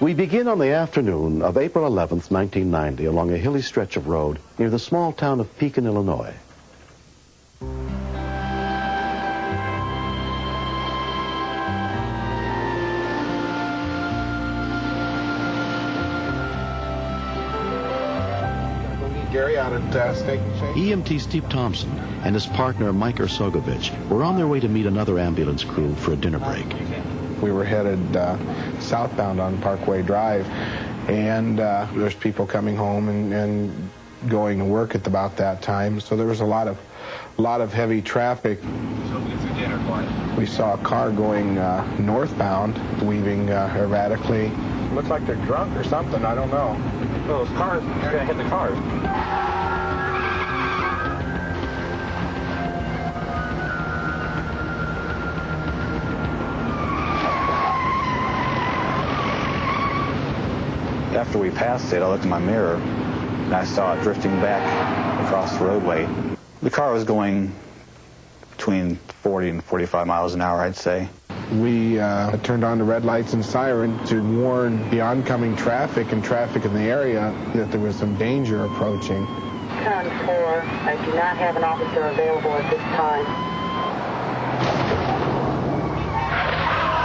We begin on the afternoon of April 11th, 1990, along a hilly stretch of road near the small town of Pekin, Illinois. Gary out at Steak and Shake. EMT Steve Thompson and his partner Mike Ersogovich were on their way to meet another ambulance crew for a dinner break. We were headed southbound on Parkway Drive, and there's people coming home and going to work at about that time. So there was a lot of heavy traffic. We saw a car going northbound, weaving erratically. Looks like they're drunk or something. I don't know. Well, those cars, they're going to hit the cars. After we passed it, I looked in my mirror, and I saw it drifting back across the roadway. The car was going between 40 and 45 miles an hour, I'd say. We turned on the red lights and siren to warn the oncoming traffic and traffic in the area that there was some danger approaching. 10-4, I do not have an officer available at this time.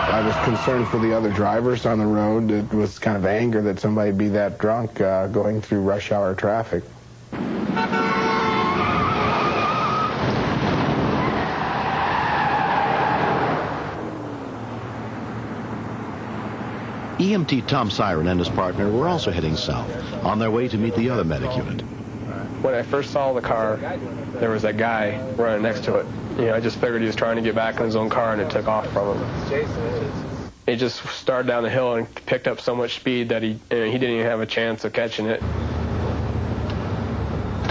I was concerned for the other drivers on the road. It was kind of anger that somebody be that drunk going through rush hour traffic. EMT Tom Siren and his partner were also heading south, on their way to meet the other medic unit. When I first saw the car, there was that guy running next to it. You know, I just figured he was trying to get back in his own car, and it took off from him. It just started down the hill and picked up so much speed that he didn't even have a chance of catching it.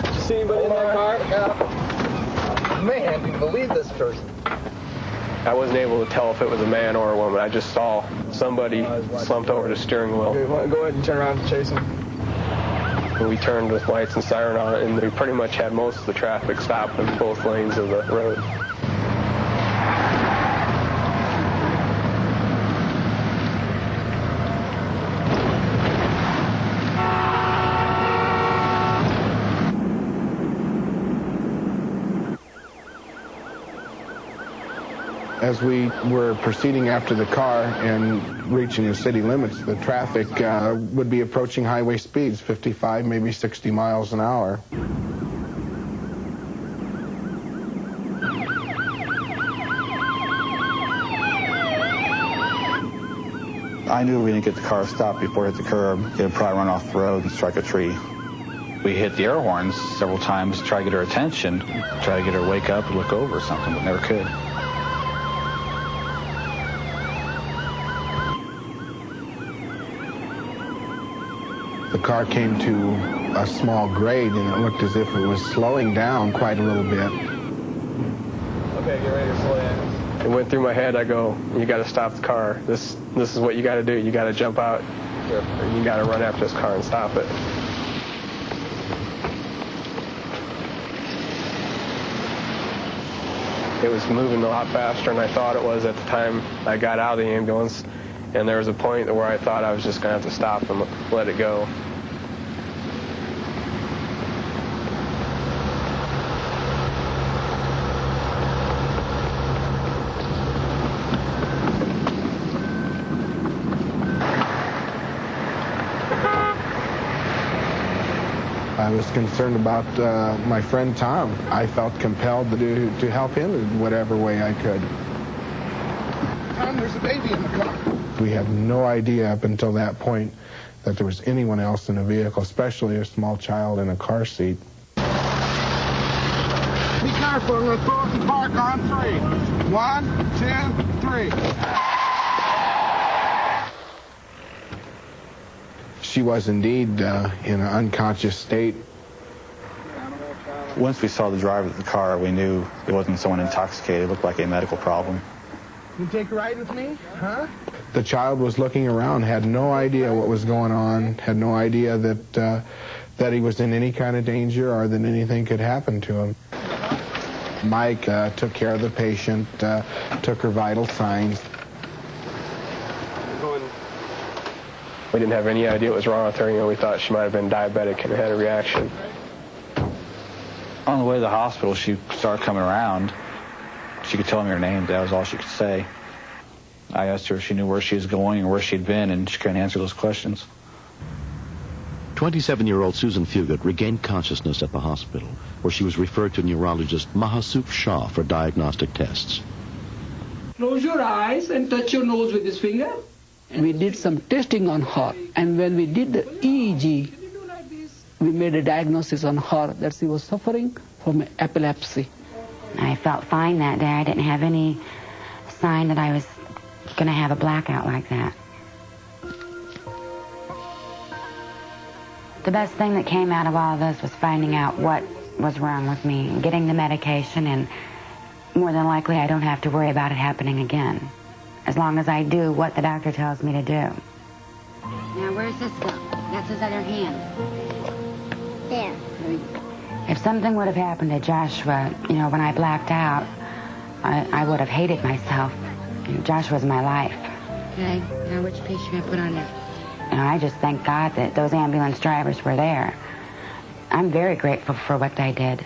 Did you see anybody in that car? Yeah. Man, can you believe this person? I wasn't able to tell if it was a man or a woman. I just saw somebody slumped over the steering wheel. Okay, go ahead and turn around and chase him. And we turned with lights and siren on, and we pretty much had most of the traffic stopped in both lanes of the road. As we were proceeding after the car and reaching the city limits, the traffic would be approaching highway speeds, 55, maybe 60 miles an hour. I knew we didn't get the car stopped before it hit the curb. It would probably run off the road and strike a tree. We hit the air horns several times to try to get her attention, try to get her to wake up and look over or something, but never could. The car came to a small grade, and it looked as if it was slowing down quite a little bit. Okay, get ready to slow down. It went through my head. I go, you got to stop the car. This is what you got to do. You got to jump out. You got to run after this car and stop it. It was moving a lot faster than I thought it was at the time I got out of the ambulance. And there was a point where I thought I was just going to have to stop and let it go. I was concerned about my friend Tom. I felt compelled to help him in whatever way I could. Tom, there's a baby in the car. We had no idea up until that point that there was anyone else in the vehicle, especially a small child in a car seat. Be careful, I'm going to throw up the park on 3. 1, 2, 3. She was indeed in an unconscious state. Once we saw the driver of the car, we knew it wasn't someone intoxicated. It looked like a medical problem. You take a ride with me? Huh? The child was looking around, had no idea what was going on, had no idea that he was in any kind of danger or that anything could happen to him. Mike took care of the patient, took her vital signs. We didn't have any idea what was wrong with her. You know, we thought she might have been diabetic and had a reaction. On the way to the hospital, she started coming around. She could tell me her name. That was all she could say. I asked her if she knew where she was going or where she'd been, and she couldn't answer those questions. 27-year-old Susan Fugit regained consciousness at the hospital, where she was referred to neurologist Mahasuk Shah for diagnostic tests. Close your eyes and touch your nose with this finger. We did some testing on her, and when we did the EEG, we made a diagnosis on her that she was suffering from epilepsy. I felt fine that day. I didn't have any sign that I was going to have a blackout like that. The best thing that came out of all of this was finding out what was wrong with me, and getting the medication, and more than likely I don't have to worry about it happening again, as long as I do what the doctor tells me to do. Now, where's this go? That's his other hand. There. If something would have happened to Joshua, you know, when I blacked out, I would have hated myself. Joshua's my life. Okay, now which piece should I put on there? And I just thank God that those ambulance drivers were there. I'm very grateful for what they did.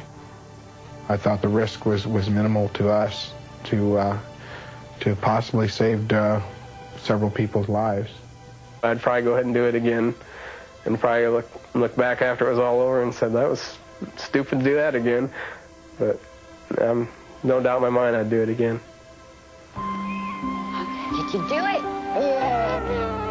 I thought the risk was minimal to us to possibly saved several people's lives. I'd probably go ahead and do it again, and probably look back after it was all over and said, that was stupid to do that again. But no doubt in my mind I'd do it again. Did you do it? Yeah.